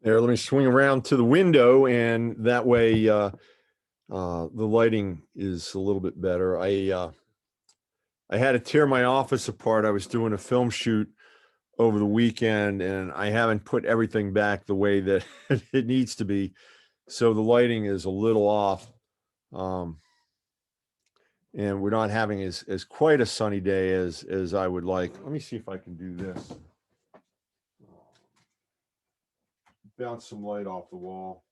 There, let me swing around to the window, and that way the lighting is a little bit better. I had to tear my office apart. I was doing a film shoot over the weekend, and I haven't put everything back the way that it needs to be, so the lighting is a little off, um, and we're not having as quite a sunny day as I would like. Let me see if I can do this. Bounce some light off the wall.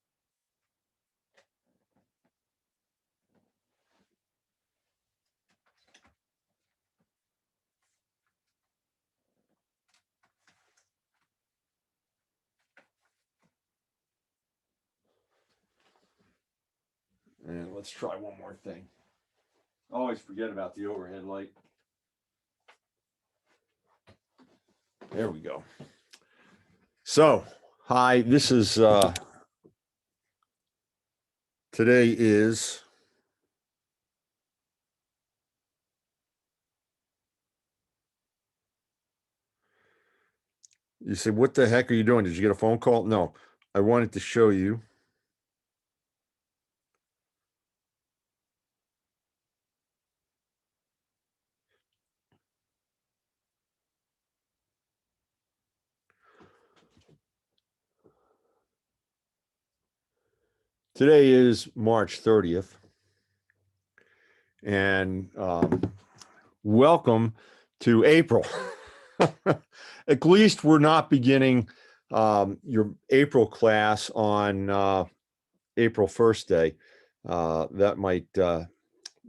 And let's try one more thing. I always forget about the overhead light. There we go. So, hi, this is, today is, you say, what the heck are you doing? Did you get a phone call? No, I wanted to show you. Today is March 30th, and welcome to April. At least we're not beginning your April class on April 1st day. That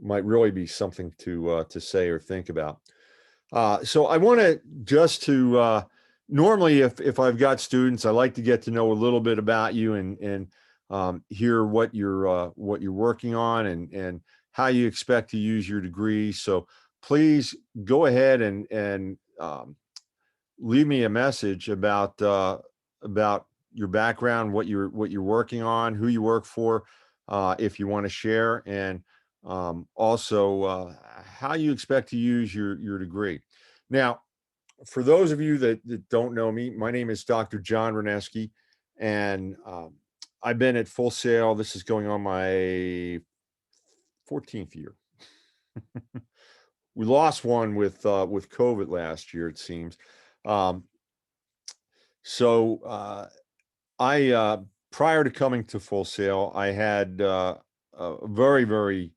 might really be something to say or think about. So I want to just to normally, if I've got students, I like to get to know a little bit about you and hear what you're working on and how you expect to use your degree. So please go ahead and leave me a message about your background, what you're working on, who you work for, if you want to share, and also how you expect to use your degree. Now, for those of you that don't know me, my name is Dr. John Reneski, and I've been at Full Sail. This is going on my 14th year. We lost one with COVID last year, it seems. So I prior to coming to Full Sail, I had a very, very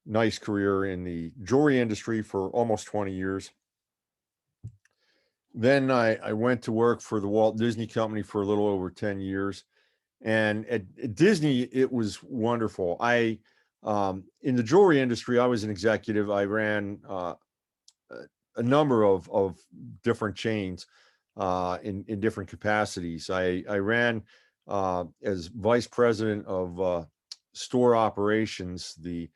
nice career in the jewelry industry for almost 20 years. Then I went to work for the Walt Disney Company for a little over 10 years. And at Disney, it was wonderful. In the jewelry industry, I was an executive. I ran a number of different chains in different capacities. I ran as vice president of store operations, the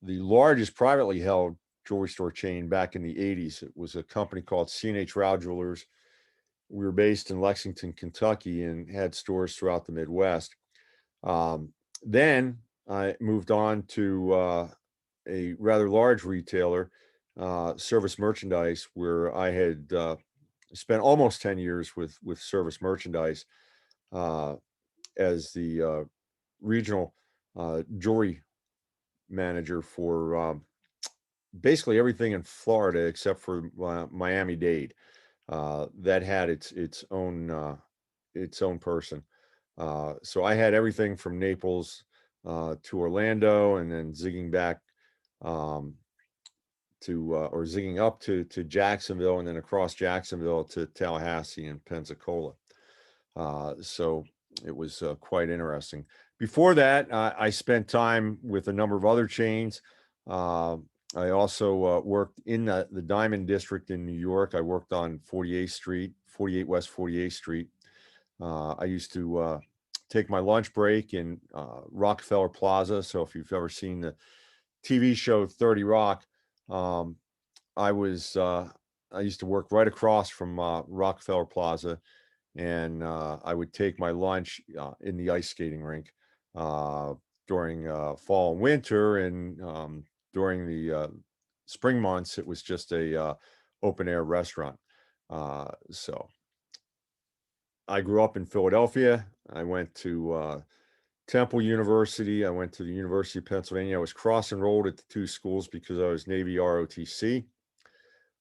largest privately held jewelry store chain back in the 80s. It was a company called C&H Rao Jewelers. We were based in Lexington, Kentucky, and had stores throughout the Midwest. Then I moved on to a rather large retailer, Service Merchandise, where I had spent almost 10 years with Service Merchandise as the regional jewelry manager for basically everything in Florida except for Miami-Dade. That had its own person. So I had everything from Naples to Orlando, and then zigging back or zigging up to Jacksonville, and then across Jacksonville to Tallahassee and Pensacola. So it was quite interesting. Before that, I spent time with a number of other chains. I also worked in the Diamond District in New York. I worked on 48th Street, 48 West 48th Street. I used to take my lunch break in Rockefeller Plaza. So if you've ever seen the TV show 30 Rock, I used to work right across from Rockefeller Plaza, and I would take my lunch in the ice skating rink during fall and winter, and during the spring months, it was just a open air restaurant. So I grew up in Philadelphia. I went to Temple University. I went to the University of Pennsylvania. I was cross-enrolled at the two schools because I was Navy ROTC.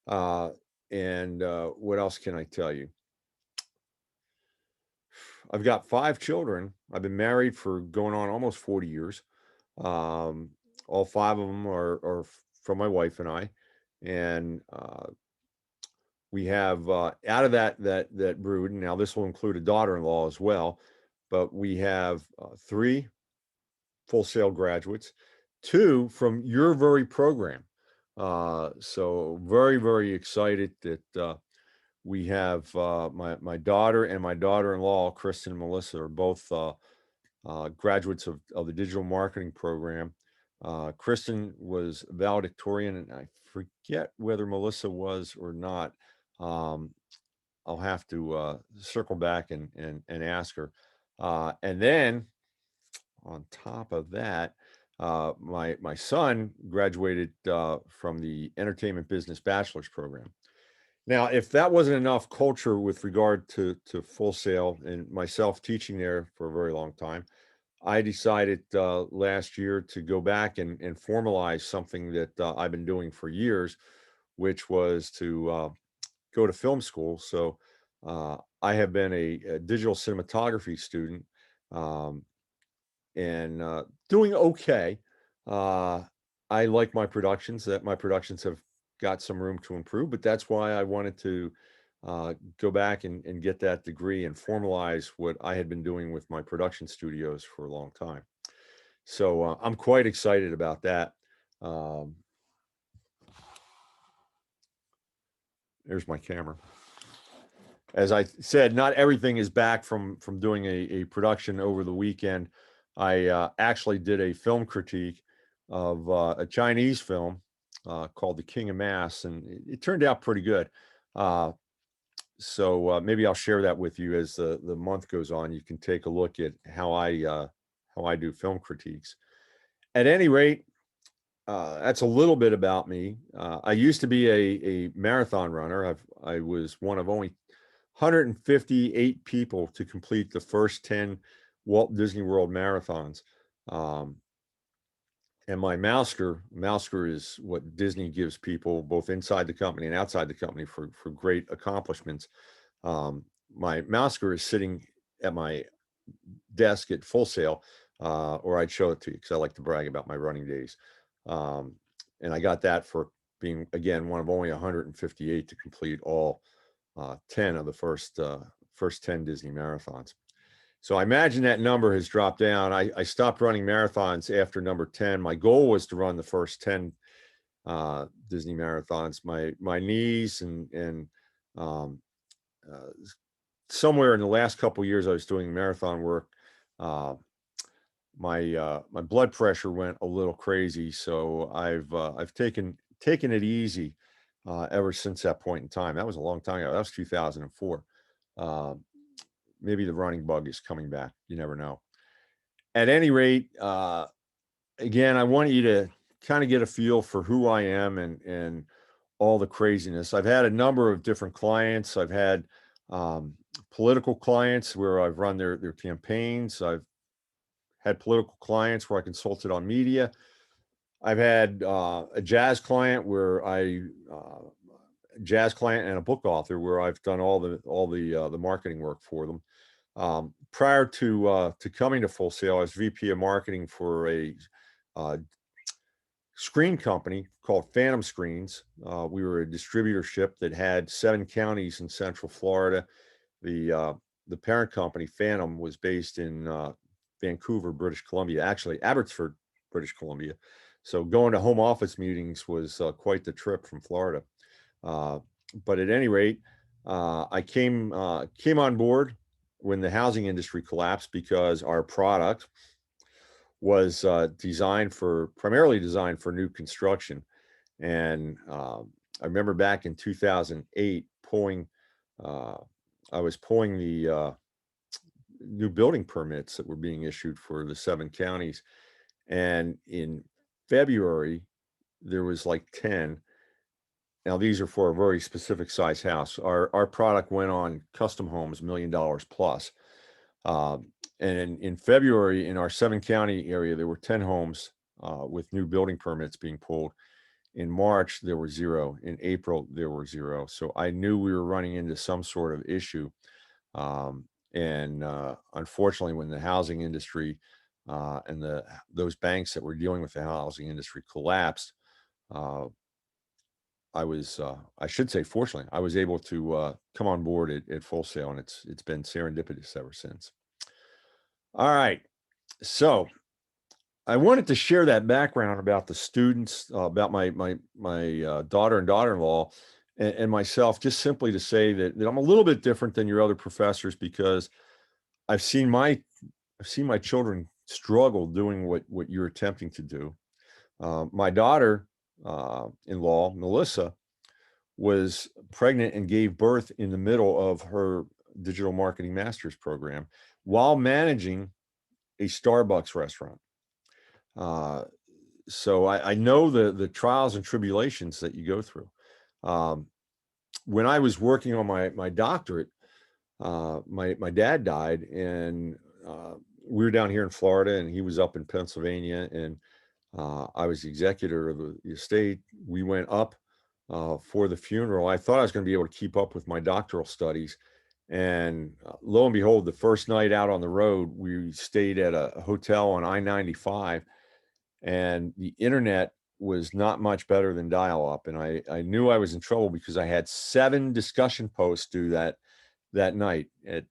Uh, and what else can I tell you? I've got 5 children. I've been married for going on almost 40 years. Um, all 5 of them are from my wife and I. And we have out of that brood, and now this will include a daughter-in-law as well, but we have 3 Full Sail graduates, 2 from your very program. So very, very excited that we have my daughter and my daughter-in-law, Kristen and Melissa, are both graduates of the digital marketing program. Kristen was valedictorian, and I forget whether Melissa was or not. Um, I'll have to circle back and ask her. And then on top of that, my son graduated from the entertainment business bachelor's program. Now, if that wasn't enough culture with regard to Full Sail and myself teaching there for a very long time, I decided last year to go back and formalize something that I've been doing for years, which was to go to film school. So I have been a digital cinematography student, um, and doing okay. Uh, I like my productions. That my productions have got some room to improve, but that's why I wanted to go back and get that degree and formalize what I had been doing with my production studios for a long time. So I'm quite excited about that. Um, there's my camera. As I said, not everything is back from doing a production over the weekend. I actually did a film critique of a Chinese film called The King of Mass, and it turned out pretty good. So maybe I'll share that with you as the month goes on. You can take a look at how I do film critiques. At any rate, that's a little bit about me. I used to be a marathon runner. I was one of only 158 people to complete the first 10 Walt Disney World marathons. Um, and my Mousker is what Disney gives people both inside the company and outside the company for great accomplishments. My Mousker is sitting at my desk at Full Sail, or I'd show it to you because I like to brag about my running days. And I got that for being, again, one of only 158 to complete all 10 of the first 10 Disney marathons. So I imagine that number has dropped down. I stopped running marathons after number 10. My goal was to run the first 10 Disney marathons. My knees and um, uh, somewhere in the last couple of years I was doing marathon work. My blood pressure went a little crazy, so I've taken it easy ever since that point in time. That was a long time ago. That was 2004. Maybe the running bug is coming back. You never know. At any rate, again, I want you to kind of get a feel for who I am and all the craziness. I've had a number of different clients. I've had political clients where I've run their campaigns. I've had political clients where I consulted on media. I've had a jazz client jazz client and a book author where I've done all the marketing work for them. Prior to coming to Full Sail, I was VP of marketing for a screen company called Phantom Screens. We were a distributorship that had 7 counties in Central Florida. The parent company, Phantom, was based in Vancouver, British Columbia, actually Abbotsford, British Columbia. So going to home office meetings was quite the trip from Florida. But at any rate, I came on board when the housing industry collapsed because our product was primarily designed for new construction. And I remember back in 2008 I was pulling the new building permits that were being issued for the 7 counties. And in February, there was like 10. Now these are for a very specific size house. Our product went on custom homes, $1 million plus. And in February, in our 7-county area, there were 10 homes with new building permits being pulled. In March, there were 0. In April, there were 0. So I knew we were running into some sort of issue. And unfortunately, when the housing industry and those banks that were dealing with the housing industry collapsed, I should say, fortunately, I was able to come on board at Full Sail, and it's been serendipitous ever since. All right, so I wanted to share that background about the students, about my daughter and daughter-in-law, and myself, just simply to say that I'm a little bit different than your other professors, because I've seen my children struggle doing what you're attempting to do. My daughter-in-law, Melissa, was pregnant and gave birth in the middle of her digital marketing master's program while managing a Starbucks restaurant. So I know the trials and tribulations that you go through. When I was working on my doctorate, my dad died, and we were down here in Florida, and he was up in Pennsylvania, and I was the executor of the estate. We went up for the funeral. I thought I was going to be able to keep up with my doctoral studies. And lo and behold, the first night out on the road, we stayed at a hotel on I-95, and the internet was not much better than dial-up. And I knew I was in trouble because I had 7 discussion posts due that night at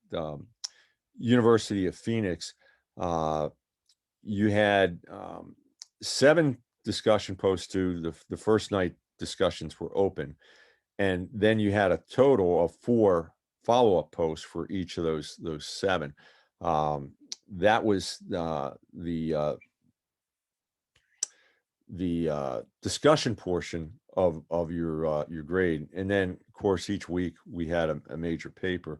University of Phoenix. You had 7 discussion posts due. The first night discussions were open, and then you had a total of 4 follow-up posts for each of those 7. That was the discussion portion of your grade. And then, of course, each week we had a major paper.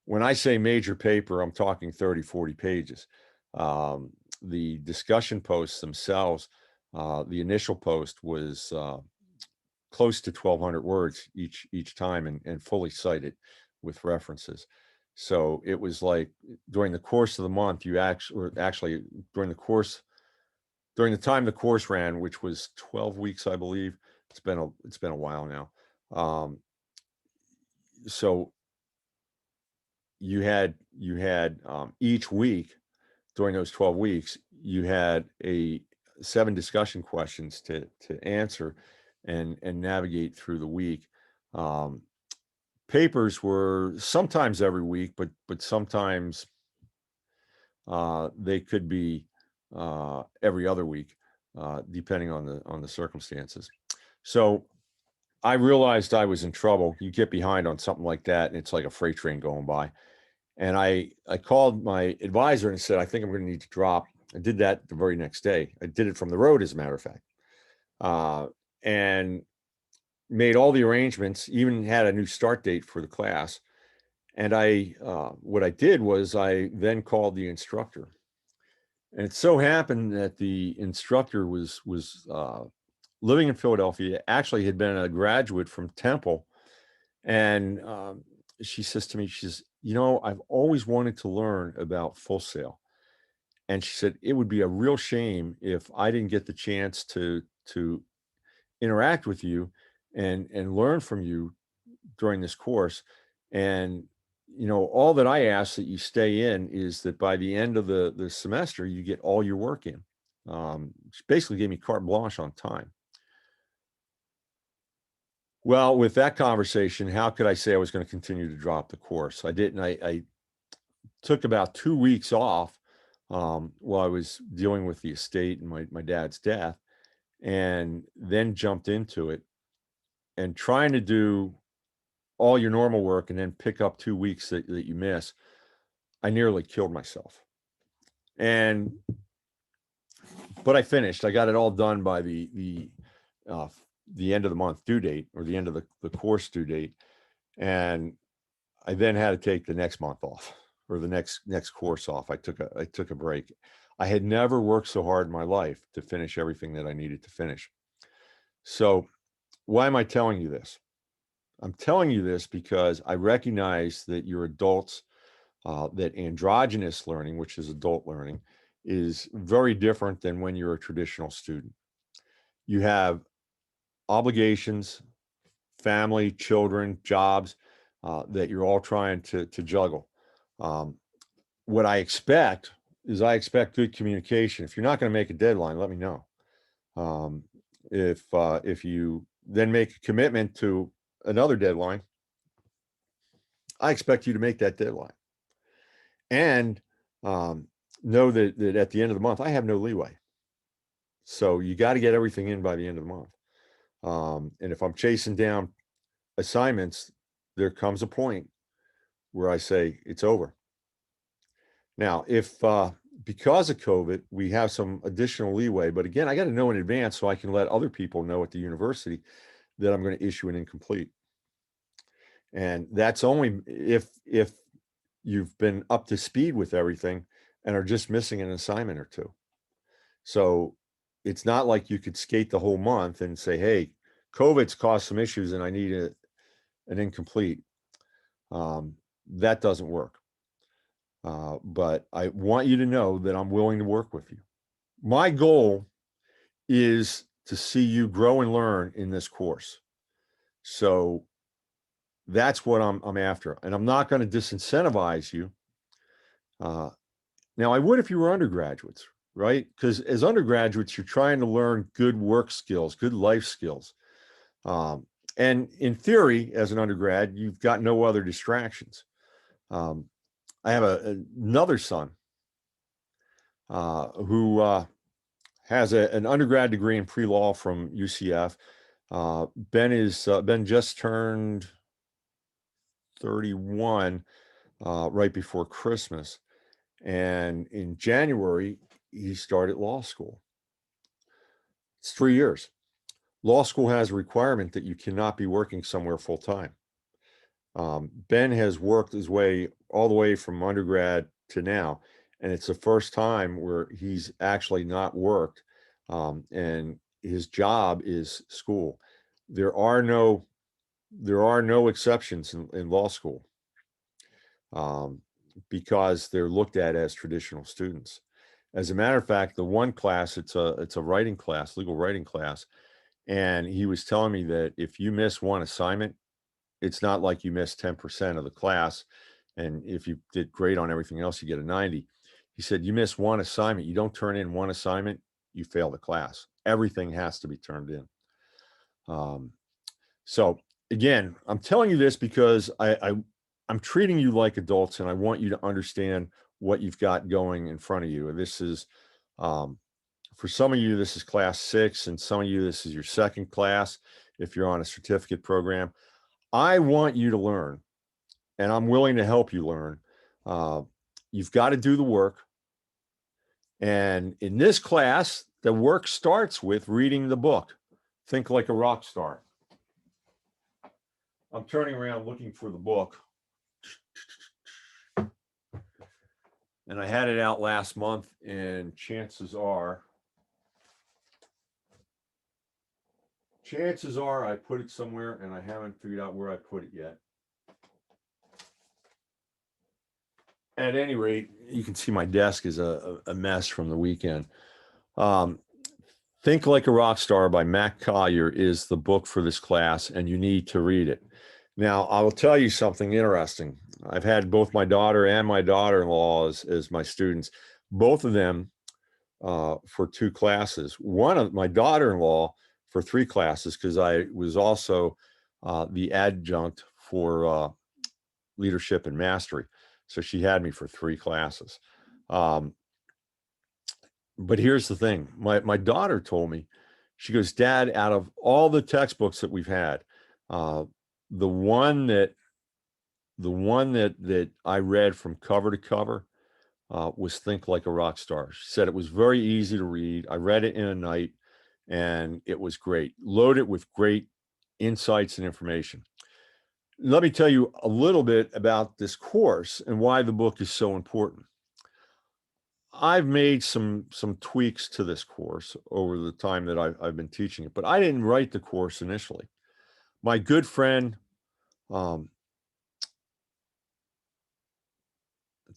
When I say major paper, I'm talking 30, 40 pages. The discussion posts themselves, the initial post was close to 1,200 words each time, and fully cited with references. So it was like during the course of the month, you actually during the time the course ran, which was 12 weeks, I believe. It's been a while now. So you had each week during those 12 weeks, you had 7 discussion questions to answer and navigate through the week. Papers were sometimes every week, but sometimes they could be every other week, depending on the circumstances. So I realized I was in trouble. You get behind on something like that, and it's like a freight train going by. And I called my advisor and said, I think I'm going to need to drop. I did that the very next day. I did it from the road, as a matter of fact, and made all the arrangements, even had a new start date for the class. And what I did was I then called the instructor. And it so happened that the instructor was living in Philadelphia, actually had been a graduate from Temple. And she says to me, she says, I've always wanted to learn about Full Sail. And she said, it would be a real shame if I didn't get the chance to interact with you and learn from you during this course. And, all that I ask that you stay in is that by the end of the semester, you get all your work in. She basically gave me carte blanche on time. Well, with that conversation, how could I say I was going to continue to drop the course? I didn't. I took about 2 weeks off while I was dealing with the estate and my dad's death, and then jumped into it, and trying to do all your normal work and then pick up 2 weeks that you miss. I nearly killed myself. But I finished. I got it all done by the end of the month due date, or the end of the course due date. And I then had to take the next month off, or the next course off. I took a break. I had never worked so hard in my life to finish everything that I needed to finish. So why am I telling you this? I'm telling you this because I recognize that you're adults, that androgynous learning, which is adult learning, is very different than when you're a traditional student. You have obligations, family, children, jobs, that you're all trying to juggle. Um, what I expect is I expect good communication. If you're not going to make a deadline, let me know. Um, if you then make a commitment to another deadline, I expect you to make that deadline. And um, know that at the end of the month, I have no leeway. So you got to get everything in by the end of the month. And if I'm chasing down assignments, there comes a point where I say it's over. Now, if because of COVID, we have some additional leeway, but again, I got to know in advance so I can let other people know at the university that I'm going to issue an incomplete. And that's only if you've been up to speed with everything and are just missing an assignment or two. So it's not like you could skate the whole month and say, hey, COVID's caused some issues and I need an incomplete. That doesn't work. But I want you to know that I'm willing to work with you. My goal is to see you grow and learn in this course. So that's what I'm after. And I'm not going to disincentivize you. Now, I would if you were undergraduates, right? Because as undergraduates, you're trying to learn good work skills, good life skills. And in theory, as an undergrad, you've got no other distractions. I have another son who has an undergrad degree in pre-law from UCF. Ben just turned 31 right before Christmas. And in January, he started law school. It's 3 years. Law school has a requirement that you cannot be working somewhere full time. Ben has worked his way all the way from undergrad to now, and it's the first time where he's actually not worked, and his job is school. There are no exceptions in law school, because they're looked at as traditional students. As a matter of fact, the one class, it's a writing class, legal writing class, and he was telling me that if you miss one assignment, it's not like you missed 10% of the class. And if you did great on everything else, you get a 90. He said, you miss one assignment, you don't turn in one assignment, you fail the class. Everything has to be turned in. So again, I'm telling you this because I'm treating you like adults and I want you to understand what you've got going in front of you. And this is, for some of you, this is class 6, and some of you, this is your second class if you're on a certificate program. I want you to learn, and I'm willing to help you learn. You've got to do the work. And in this class, the work starts with reading the book, Think Like a Rock Star. I'm turning around looking for the book. And I had it out last month, and chances are I put it somewhere and I haven't figured out where I put it yet. At any rate, you can see my desk is a mess from the weekend. Think Like a Rock Star by Matt Collier is the book for this class, and you need to read it. Now, I will tell you something interesting. I've had both my daughter and my daughter-in-law as my students, both of them for 2 classes. One of my daughter-in-law for 3 classes, because I was also the adjunct for leadership and mastery. So she had me for 3 classes. But here's the thing. My daughter told me, she goes, Dad, out of all the textbooks that we've had, the one that I read from cover to cover was Think Like a Rock Star. She said it was very easy to read. I read it in a night and it was great, loaded with great insights and information. Let me tell you a little bit about this course and why the book is so important. I've made some tweaks to this course over the time that I've been teaching it, but I didn't write the course initially. My good friend, do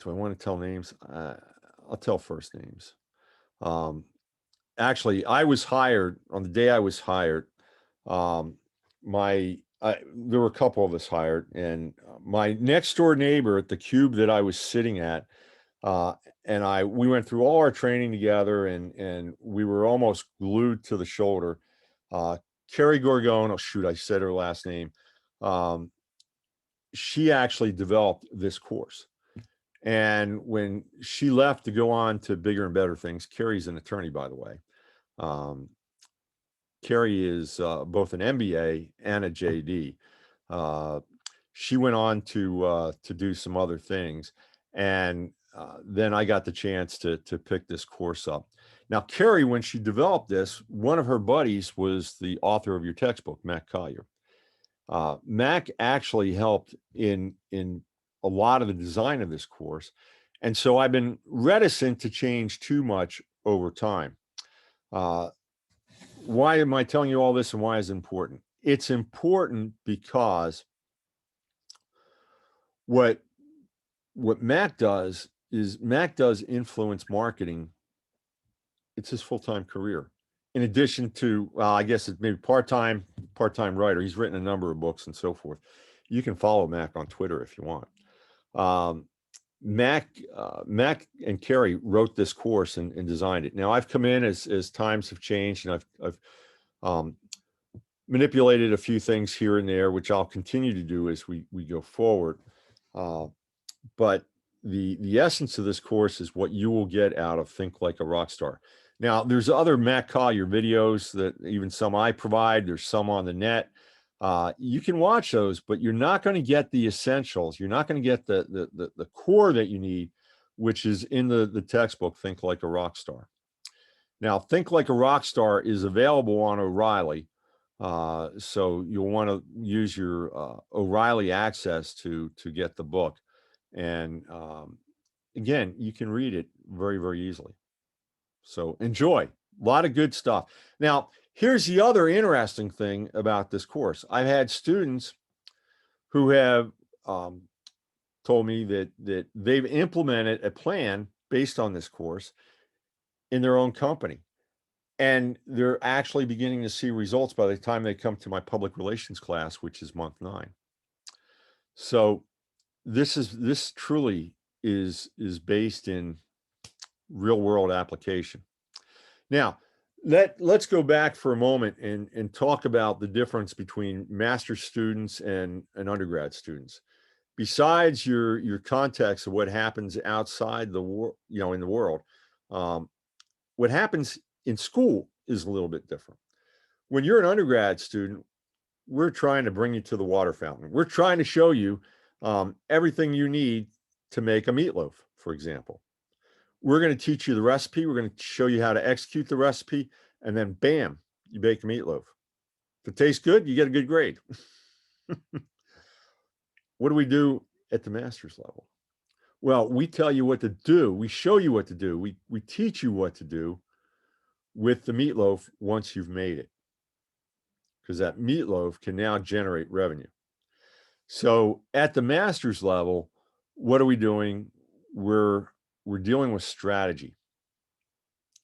I want to tell names? I'll tell first names. Um, Actually, I was hired on the day I was hired. Um, there were a couple of us hired, and my next door neighbor at the cube that I was sitting at, uh, and we went through all our training together, and we were almost glued to the shoulder. Uh, Carrie Gorgone, oh shoot, I said her last name. Um, she actually developed this course. And when she left to go on to bigger and better things, Carrie's an attorney, by the way. Um, Carrie is both an MBA and a JD. Uh, she went on to do some other things, and then I got the chance to pick this course up. Now, Carrie, when she developed this, one of her buddies was the author of your textbook, Mac Collier. Mac actually helped in a lot of the design of this course, and so I've been reticent to change too much over time. Why am I telling you all this, and why is it important? It's important because what Mac does is Mac does influence marketing. It's his full-time career. In addition to, I guess it's maybe part-time writer. He's written a number of books and so forth. You can follow Mac on Twitter if you want. Mac and Carrie wrote this course and designed it. Now I've come in as times have changed, and I've manipulated a few things here and there, which I'll continue to do as we go forward. But the essence of this course is what you will get out of Think Like a Rockstar. Now, there's other Matt Collier videos that even some I provide. There's some on the net. You can watch those, but you're not going to get the essentials. You're not going to get the core that you need, which is in the textbook, Think Like a Rockstar. Now, Think Like a Rockstar is available on O'Reilly. So you'll want to use your O'Reilly access to get the book. And again, you can read it very, very easily. So enjoy. A lot of good stuff. Now, here's the other interesting thing about this course. I've had students who have told me that they've implemented a plan based on this course in their own company. And they're actually beginning to see results by the time they come to my public relations class, which is month 9. So this truly is based in real world application. Now, let's go back for a moment and talk about the difference between master's students and undergrad students. Besides your context of what happens outside the world, in the world, what happens in school is a little bit different. When you're an undergrad student, we're trying to bring you to the water fountain. We're trying to show you everything you need to make a meatloaf, for example. We're going to teach you the recipe. We're going to show you how to execute the recipe, and then bam, you bake a meatloaf. If it tastes good, you get a good grade. What do we do at the master's level? Well, we tell you what to do. We show you what to do. We teach you what to do with the meatloaf once you've made it, because that meatloaf can now generate revenue. So at the master's level, what are we doing? We're dealing with strategy.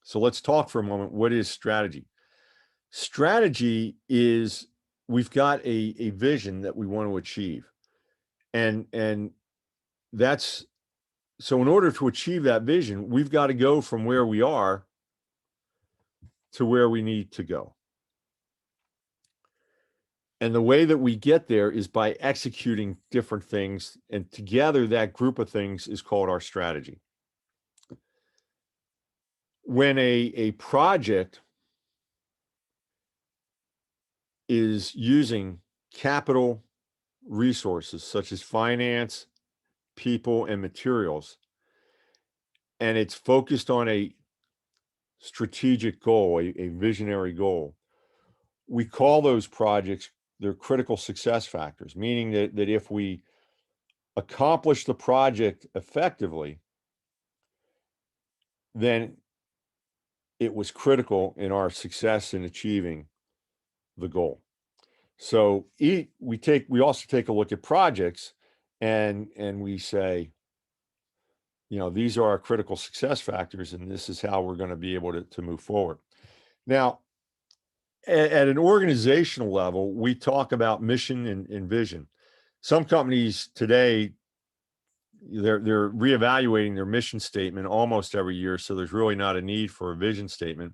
So let's talk for a moment. What is strategy? Strategy is we've got a vision that we want to achieve. And that's so in order to achieve that vision, we've got to go from where we are to where we need to go. And the way that we get there is by executing different things. And together, that group of things is called our strategy. When a project is using capital resources such as finance, people, and materials, and it's focused on a strategic goal, a visionary goal, we call those projects, they're critical success factors, meaning that if we accomplish the project effectively, then it was critical in our success in achieving the goal. So we also take a look at projects, and we say, these are our critical success factors, and this is how we're going to be able to move forward. Now, at an organizational level, we talk about mission and vision. Some companies today, they're reevaluating their mission statement almost every year, so there's really not a need for a vision statement.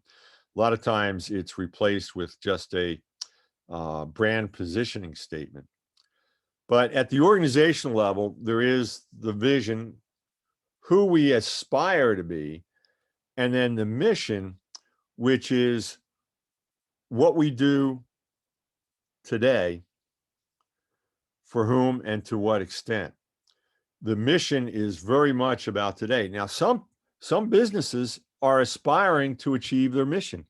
A lot of times it's replaced with just a brand positioning statement. But at the organizational level, there is the vision, who we aspire to be, and then the mission, which is what we do today, for whom and to what extent. The mission is very much about today. Now, some businesses are aspiring to achieve their mission.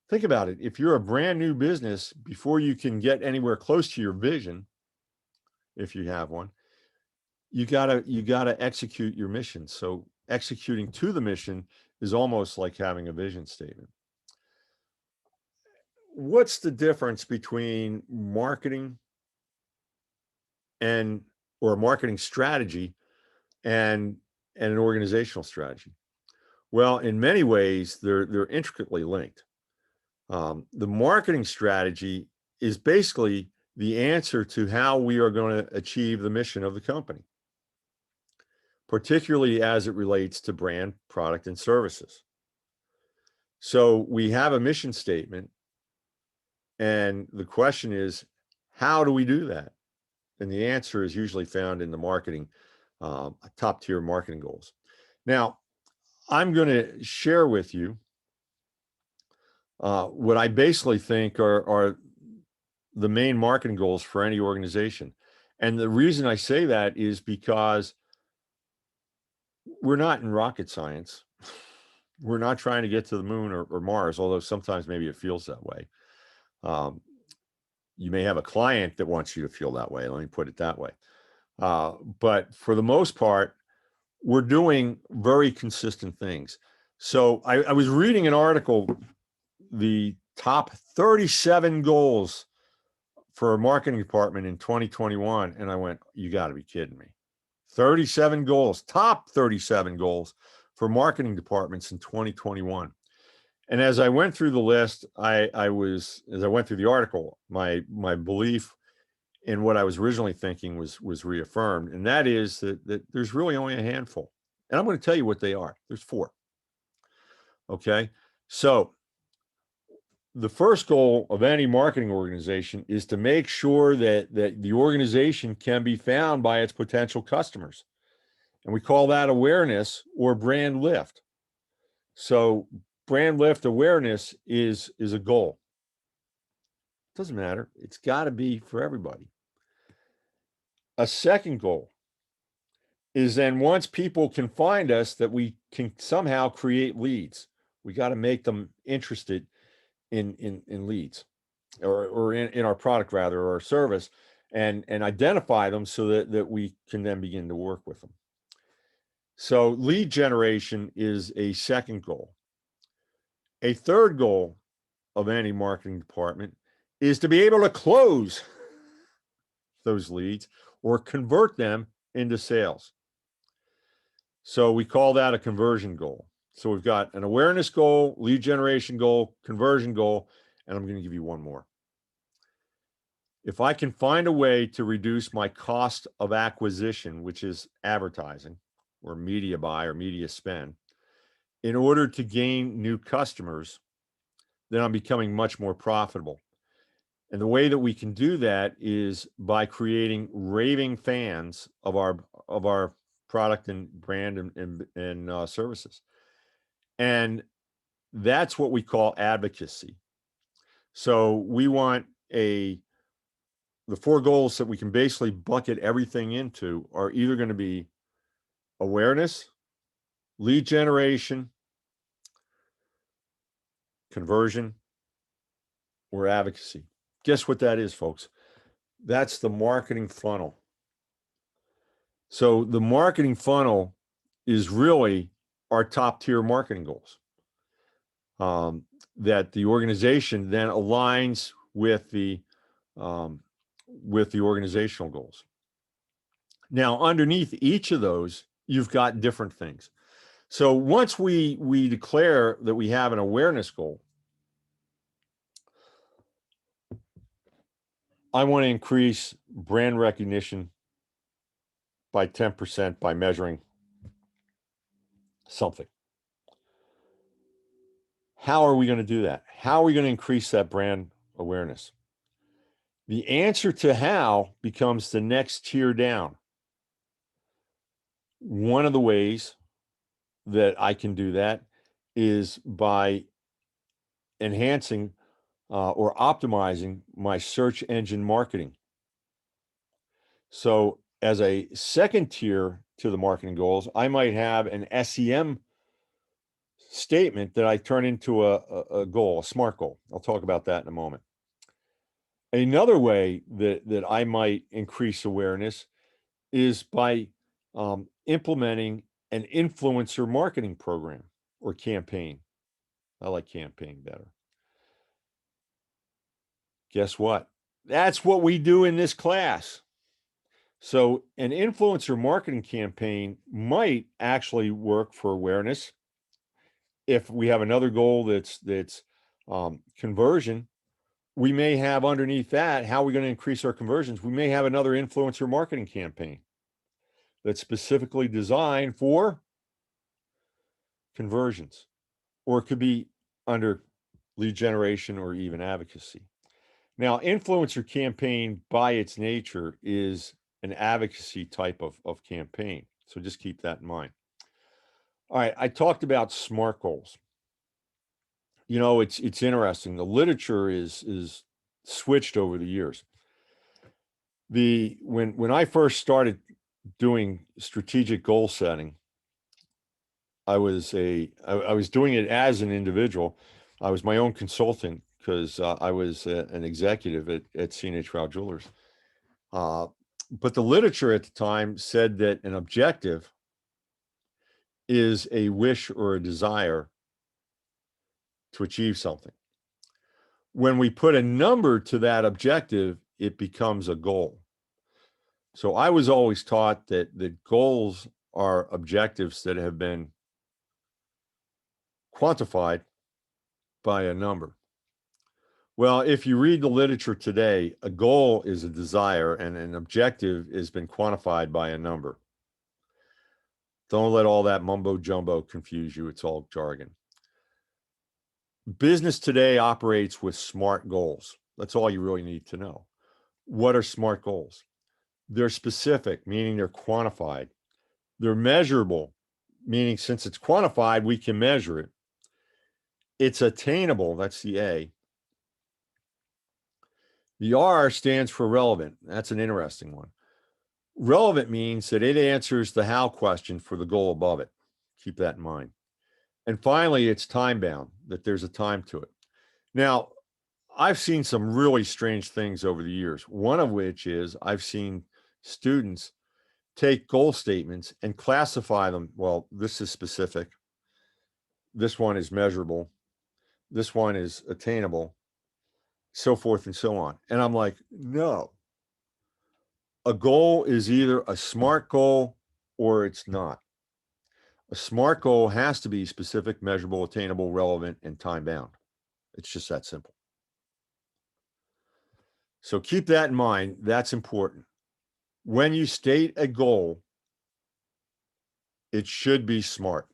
Think about it. If you're a brand new business, before you can get anywhere close to your vision, if you have one, you gotta execute your mission. So executing to the mission is almost like having a vision statement. What's the difference between marketing or a marketing strategy and an organizational strategy? Well, in many ways, they're intricately linked. The marketing strategy is basically the answer to how we are going to achieve the mission of the company, particularly as it relates to brand, product, and services. So we have a mission statement, and the question is, how do we do that? And the answer is usually found in the marketing, top tier marketing goals. Now, I'm going to share with you what I basically think are the main marketing goals for any organization. And the reason I say that is because we're not in rocket science. We're not trying to get to the moon or Mars, although sometimes maybe it feels that way. You may have a client that wants you to feel that way. Let me put it that way. But for the most part, we're doing very consistent things. So I was reading an article, the top 37 goals for a marketing department in 2021. And I went, you got to be kidding me. 37 goals, top 37 goals for marketing departments in 2021. And as I went through the list, as I went through the article, my belief in what I was originally thinking was reaffirmed. And that is that there's really only a handful. And I'm going to tell you what they are. There's 4. Okay. So the first goal of any marketing organization is to make sure that the organization can be found by its potential customers. And we call that awareness or brand lift. So brand lift awareness is a goal. It doesn't matter. It's got to be for everybody. A second goal is then once people can find us, that we can somehow create leads. We got to make them interested in leads or in our product, rather, or our service, and identify them so that we can then begin to work with them. So lead generation is a second goal. A third goal of any marketing department is to be able to close those leads or convert them into sales. So we call that a conversion goal. So we've got an awareness goal, lead generation goal, conversion goal, and I'm going to give you one more. If I can find a way to reduce my cost of acquisition, which is advertising or media buy or media spend, in order to gain new customers, then I'm becoming much more profitable. And the way that we can do that is by creating raving fans of our product and brand and services. And that's what we call advocacy. So we want the 4 goals that we can basically bucket everything into are either going to be awareness, lead generation, conversion, or advocacy. Guess what that is, folks? That's the marketing funnel. So the marketing funnel is really are top tier marketing goals that the organization then aligns with the organizational goals. Now, underneath each of those, you've got different things. So once we declare that we have an awareness goal, I want to increase brand recognition by 10% by measuring something. How are we going to do that? How are we going to increase that brand awareness? The answer to how becomes the next tier down. One of the ways that I can do that is by enhancing or optimizing my search engine marketing. So as a second tier to the marketing goals, I might have an SEM statement that I turn into a goal, a SMART goal. I'll talk about that in a moment. Another way that I might increase awareness is by implementing an influencer marketing program or campaign. I like campaign better. Guess what? That's what we do in this class. So an influencer marketing campaign might actually work for awareness. If we have another goal that's conversion, we may have underneath that, how are we going to increase our conversions? We may have another influencer marketing campaign that's specifically designed for conversions, or it could be under lead generation or even advocacy. Now, influencer campaign by its nature is an advocacy type of campaign. So just keep that in mind. All right, I talked about SMART goals. You know, it's interesting. The literature is switched over the years. When I first started doing strategic goal setting, I was doing it as an individual. I was my own consultant because I was an executive at C&H Rao Jewelers. But the literature at the time said that an objective is a wish or a desire to achieve something. When we put a number to that objective, it becomes a goal. So I was always taught that goals are objectives that have been quantified by a number. Well, if you read the literature today, a goal is a desire and an objective has been quantified by a number. Don't let all that mumbo jumbo confuse you. It's all jargon. Business today operates with SMART goals. That's all you really need to know. What are SMART goals? They're specific, meaning they're quantified. They're measurable, meaning since it's quantified, we can measure it. It's attainable, that's the A. The R stands for relevant. That's an interesting one. Relevant means that it answers the how question for the goal above it. Keep that in mind. And finally, it's time bound, that there's a time to it. Now, I've seen some really strange things over the years. One of which is I've seen students take goal statements and classify them. Well, this is specific. This one is measurable. This one is attainable, so forth and so on. And I'm like, no. A goal is either a SMART goal or it's not. A SMART goal has to be specific, measurable, attainable, relevant, and time bound. It's just that simple. So keep that in mind. That's important. When you state a goal, it should be SMART.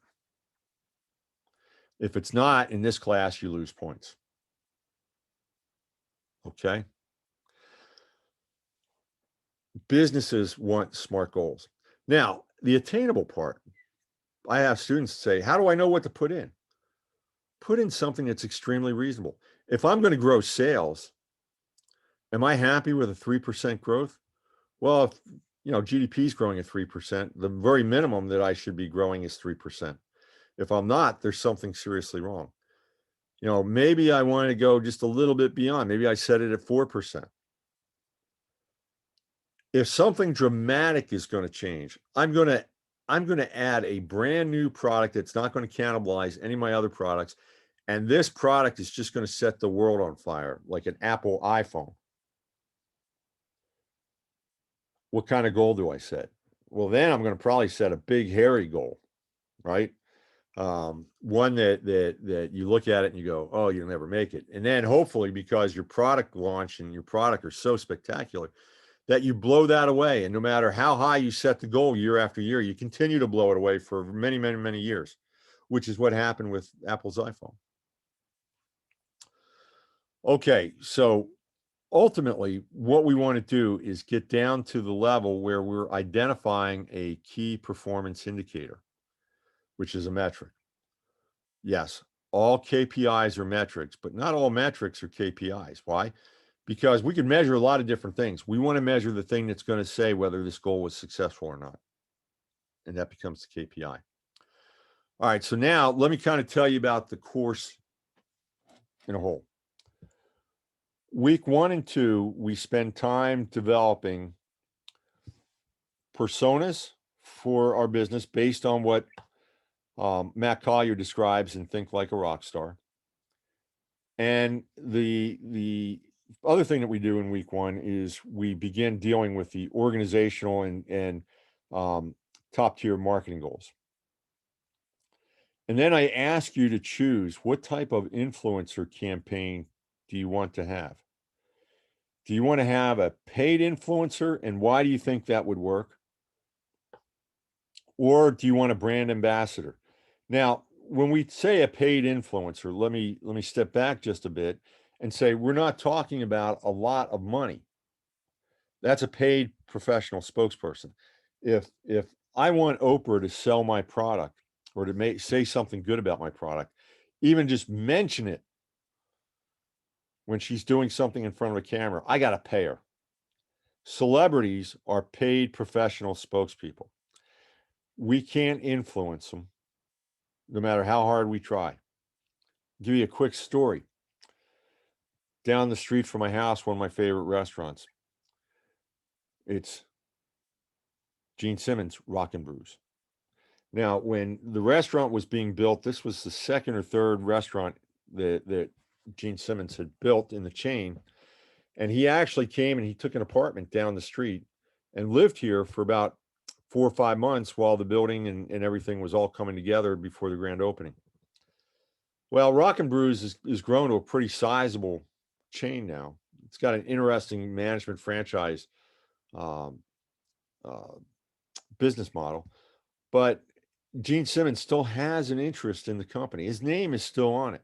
If it's not, in this class, you lose points. Okay? Businesses want SMART goals. Now, the attainable part, I have students say, how do I know what to put in? Put in something that's extremely reasonable. If I'm going to grow sales, am I happy with a 3% growth? Well, if GDP is growing at 3%, the very minimum that I should be growing is 3%. If I'm not, there's something seriously wrong. Maybe I want to go just a little bit beyond. Maybe I set it at 4%. If something dramatic is going to change, I'm going to I'm going to add a brand new product that's not going to cannibalize any of my other products. And this product is just going to set the world on fire, like an Apple iPhone. What kind of goal do I set? Well, then I'm going to probably set a big, hairy goal, right? One that you look at it and you go, oh, you'll never make it. And then hopefully, because your product launch and your product are so spectacular, that you blow that away. And no matter how high you set the goal year after year, you continue to blow it away for many, many, many years, which is what happened with Apple's iPhone. Okay, so ultimately, what we want to do is get down to the level where we're identifying a key performance indicator, which is a metric. Yes, all KPIs are metrics, but not all metrics are KPIs. Why? Because we can measure a lot of different things. We want to measure the thing that's going to say whether this goal was successful or not. And that becomes the KPI. All right, so now let me kind of tell you about the course in a whole. Week 1 and 2, we spend time developing personas for our business based on what Matt Collier describes in Think Like a Rock Star. And the other thing that we do in week 1 is we begin dealing with the organizational and top tier marketing goals. And then I ask you to choose what type of influencer campaign do you want to have? Do you want to have a paid influencer, and why do you think that would work? Or do you want a brand ambassador? Now, when we say a paid influencer, let me step back just a bit and say we're not talking about a lot of money. That's a paid professional spokesperson. If I want Oprah to sell my product or to say something good about my product, even just mention it when she's doing something in front of a camera, I got to pay her. Celebrities are paid professional spokespeople. We can't influence them no matter how hard we try. I'll give you a quick story. Down the street from my house, one of my favorite restaurants. It's Gene Simmons Rockin' Brews. Now, when the restaurant was being built, this was the second or third restaurant that Gene Simmons had built in the chain. And he actually came and he took an apartment down the street and lived here for about 4 or 5 months while the building and everything was all coming together before the grand opening. Well, Rockin' Brews is grown to a pretty sizable chain now. It's got an interesting management franchise business model, but Gene Simmons still has an interest in the company. His name is still on it.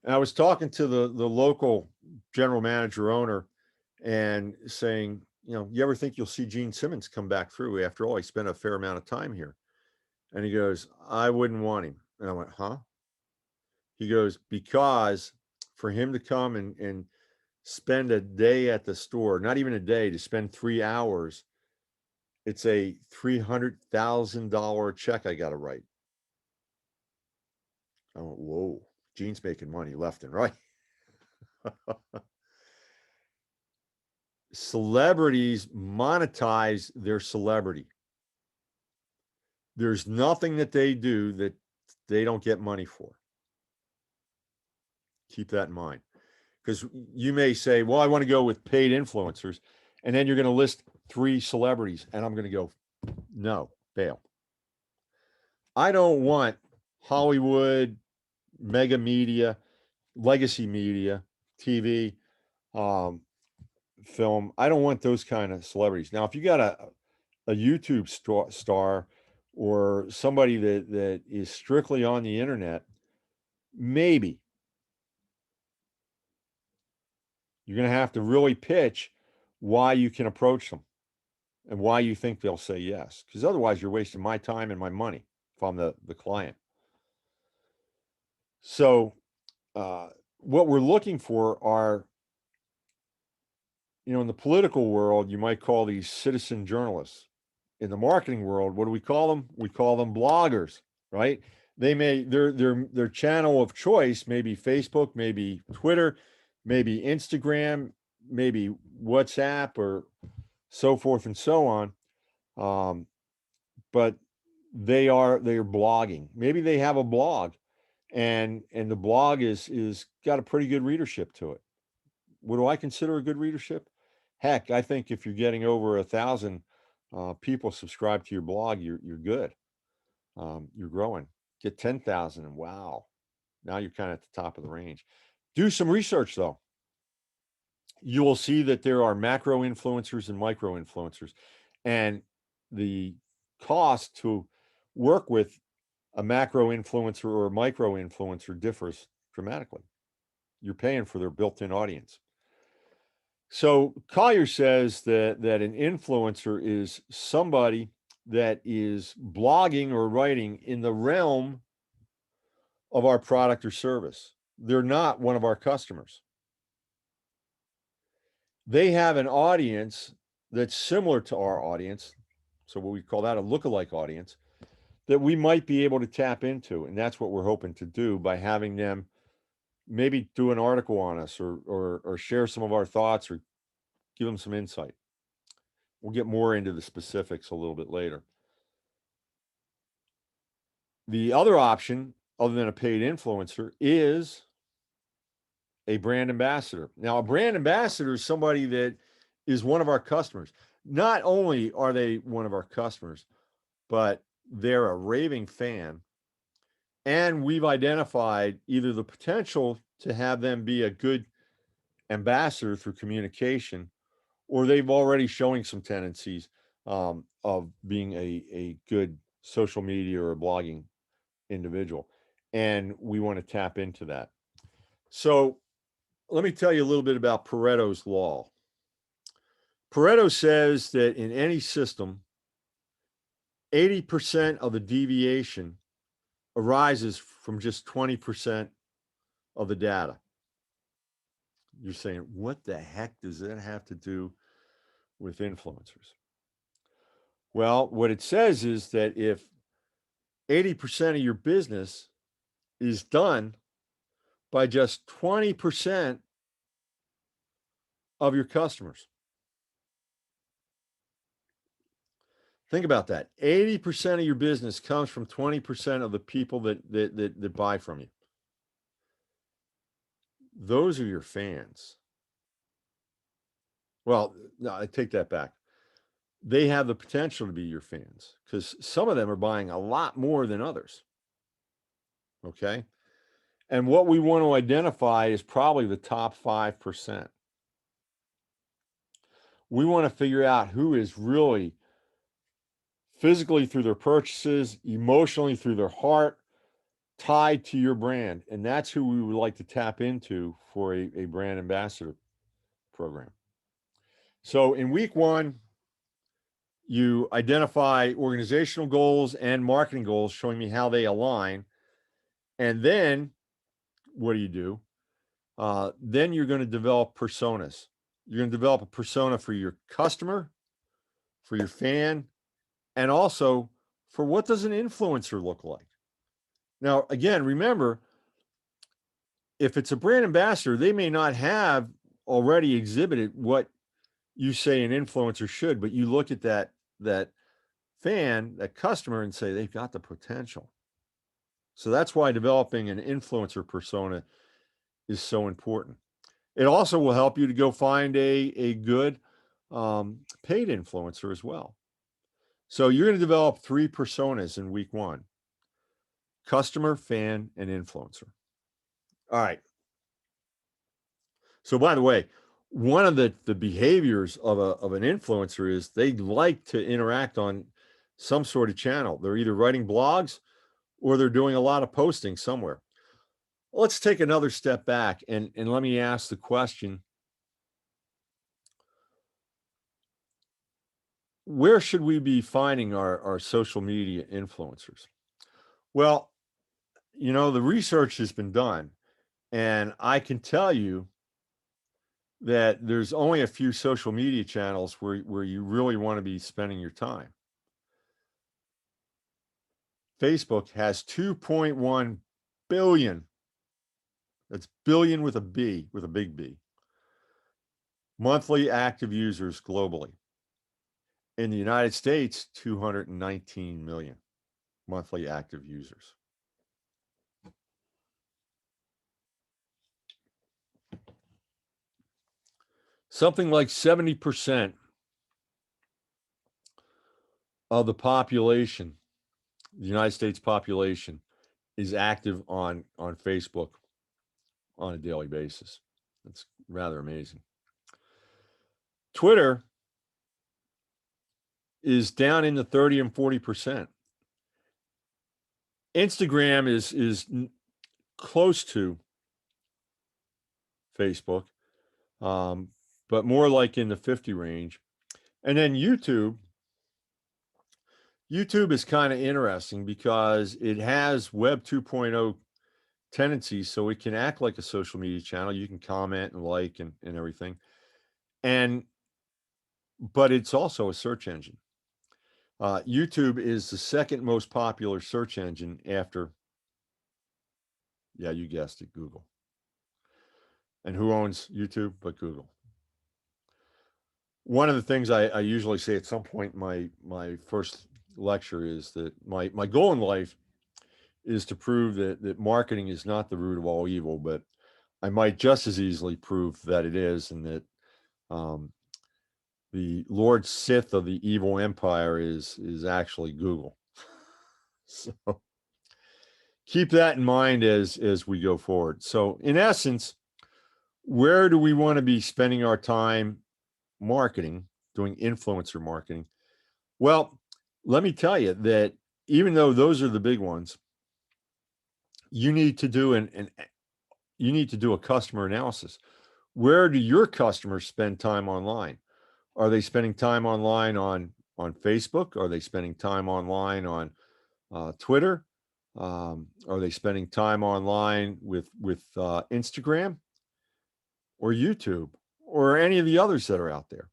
And I was talking to the local general manager owner and saying, you ever think you'll see Gene Simmons come back through? After all, he spent a fair amount of time here. And he goes, I wouldn't want him. And I went, huh? He goes, because for him to come and spend a day at the store, not even a day, to spend 3 hours, it's a $300,000 check I got to write. I went, whoa, Gene's making money left and right. Celebrities monetize their celebrity. There's nothing that they do that they don't get money for. Keep that in mind. Because you may say, well, I want to go with paid influencers. And then you're going to list 3 celebrities. And I'm going to go, no, bail. I don't want Hollywood, mega media, legacy media, TV, film. I don't want those kind of celebrities. Now, if you got a YouTube star or somebody that is strictly on the internet, maybe you're going to have to really pitch why you can approach them and why you think they'll say yes. Because otherwise you're wasting my time and my money if I'm the client. So what we're looking for are, in the political world, you might call these citizen journalists. In the marketing world, what do we call them? We call them bloggers, right? They may their channel of choice may be Facebook, maybe Twitter, maybe Instagram, maybe WhatsApp, or so forth and so on. But they're blogging. Maybe they have a blog, and the blog is got a pretty good readership to it. What do I consider a good readership? Heck, I think if you're getting over 1,000 people subscribe to your blog, you're good. You're growing. Get 10,000, and wow, now you're kind of at the top of the range. Do some research though. You will see that there are macro influencers and micro influencers, and the cost to work with a macro influencer or a micro influencer differs dramatically. You're paying for their built-in audience. So Collier says that an influencer is somebody that is blogging or writing in the realm of our product or service. They're not one of our customers. They have an audience that's similar to our audience. So what we call that a lookalike audience that we might be able to tap into. And that's what we're hoping to do by having them maybe do an article on us or share some of our thoughts or give them some insight. We'll get more into the specifics a little bit later. The other option, other than a paid influencer, is a brand ambassador. Now, a brand ambassador is somebody that is one of our customers. Not only are they one of our customers, but they're a raving fan. And we've identified either the potential to have them be a good ambassador through communication, or they've already showing some tendencies of being a good social media or blogging individual. And we want to tap into that. So let me tell you a little bit about Pareto's law. Pareto says that in any system, 80% of the deviation arises from just 20% of the data. You're saying, what the heck does that have to do with influencers? Well, what it says is that if 80% of your business is done by just 20% of your customers. Think about that. 80% of your business comes from 20% of the people that buy from you. Those are your fans. Well, no, I take that back. They have the potential to be your fans because some of them are buying a lot more than others. Okay. And what we want to identify is probably the top 5%. We want to figure out who is really physically through their purchases, emotionally through their heart, tied to your brand. And that's who we would like to tap into for a brand ambassador program. So in week one, you identify organizational goals and marketing goals, showing me how they align. And then what do? Then you're going to develop personas. You're going to develop a persona for your customer, for your fan, and also for what does an influencer look like. Now, again, remember, if it's a brand ambassador, they may not have already exhibited what you say an influencer should, but you look at that fan, that customer, and say they've got the potential. So that's why developing an influencer persona is so important. It also will help you to go find a good paid influencer as well. So you're going to develop 3 personas in week one: customer, fan, and influencer. All right. So by the way, one of the behaviors of an influencer is they like to interact on some sort of channel. They're either writing blogs or they're doing a lot of posting somewhere. Let's take another step back and let me ask the question, where should we be finding our social media influencers? Well, the research has been done, and I can tell you that there's only a few social media channels where you really want to be spending your time. Facebook has 2.1 billion. That's billion with a B, with a big B. Monthly active users globally. In the United States, 219 million. monthly active users. Something like 70% of the population, the United States population, is active on Facebook on a daily basis. That's rather amazing. Twitter is down in the 30 and 40%. Instagram is close to Facebook, but more like in the 50 range. And then YouTube is kind of interesting because it has Web 2.0 tendencies, so it can act like a social media channel. You can comment and like and everything. But it's also a search engine. YouTube is the second most popular search engine after, yeah, you guessed it, Google. And who owns YouTube but Google? One of the things I usually say at some point in my first lecture is that my goal in life is to prove that marketing is not the root of all evil, but I might just as easily prove that it is, and that the Lord Sith of the evil empire is actually Google. So keep that in mind as we go forward. So in essence, where do we want to be spending our time marketing, doing influencer marketing? Well, let me tell you that even though those are the big ones, you need to do a customer analysis. Where do your customers spend time online? Are they spending time online on Facebook? Are they spending time online on Twitter? Are they spending time online with Instagram or YouTube or any of the others that are out there?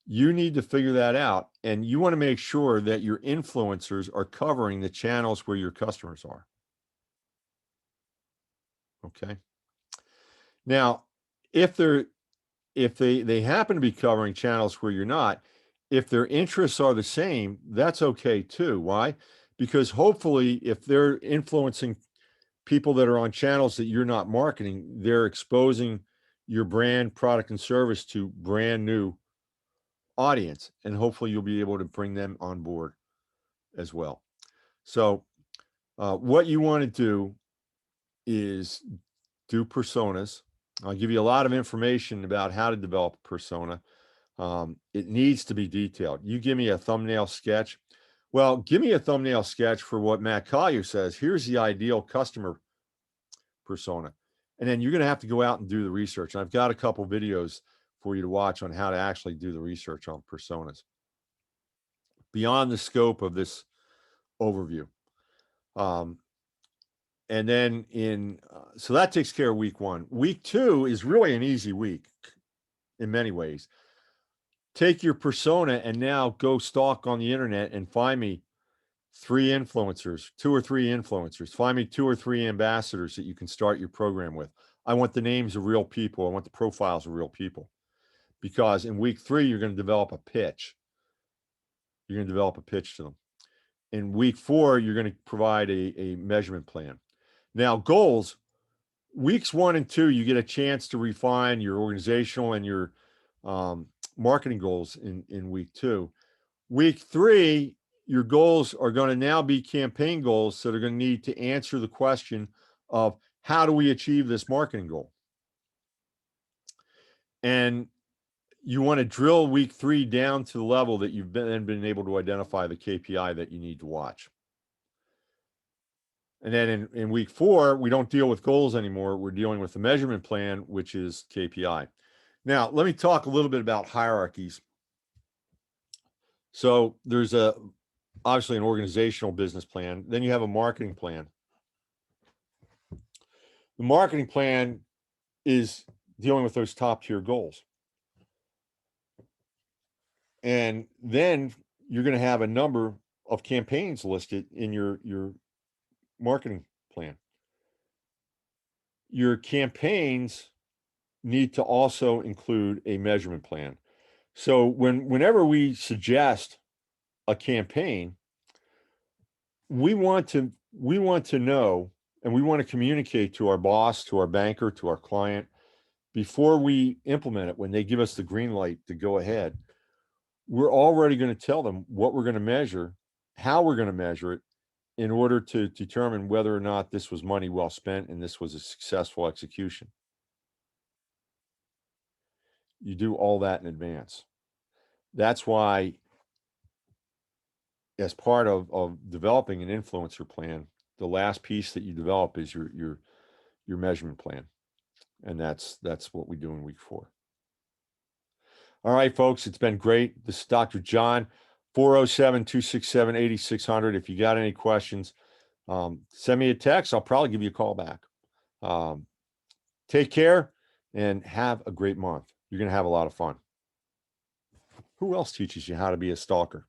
You need to figure that out, and you want to make sure that your influencers are covering the channels where your customers are. Okay. Now, if they happen to be covering channels where you're not, if their interests are the same, that's okay too. Why? Because hopefully, if they're influencing people that are on channels that you're not marketing, they're exposing your brand, product, and service to brand new audience, and hopefully you'll be able to bring them on board as well. So what you want to do is do personas. I'll give you a lot of information about how to develop a persona. It needs to be detailed. You give me a thumbnail sketch. Well, give me a thumbnail sketch for what Matt Collier says. Here's the ideal customer persona. And then you're going to have to go out and do the research. And I've got a couple videos for you to watch on how to actually do the research on personas beyond the scope of this overview. And then so that takes care of week one. Week two is really an easy week in many ways. Take your persona and now go stalk on the internet and find me two or three influencers. Find me 2 or 3 ambassadors that you can start your program with. I want the names of real people. I want the profiles of real people. Because in week 3, you're going to develop a pitch. You're going to develop a pitch to them. In week 4, you're going to provide a measurement plan. Now, goals, weeks 1 and 2, you get a chance to refine your organizational and your marketing goals in week 2. Week 3, your goals are going to now be campaign goals that are going to need to answer the question of how do we achieve this marketing goal? And you want to drill week 3 down to the level that you've been able to identify the KPI that you need to watch. And then in week 4, we don't deal with goals anymore. We're dealing with the measurement plan, which is KPI. Now, let me talk a little bit about hierarchies. So there's obviously an organizational business plan. Then you have a marketing plan. The marketing plan is dealing with those top tier goals. And then you're going to have a number of campaigns listed in your marketing plan. Your campaigns need to also include a measurement plan. So whenever we suggest a campaign, we want to know, and we want to communicate to our boss, to our banker, to our client before we implement it. When they give us the green light to go ahead, we're already going to tell them what we're going to measure, how we're going to measure it, in order to determine whether or not this was money well spent and this was a successful execution. You do all that in advance. That's why, as part of developing an influencer plan, the last piece that you develop is your measurement plan. And that's what we do in week 4. All right, folks, it's been great. This is Dr. John, 407-267-8600. If you got any questions, send me a text. I'll probably give you a call back. Take care and have a great month. You're going to have a lot of fun. Who else teaches you how to be a stalker?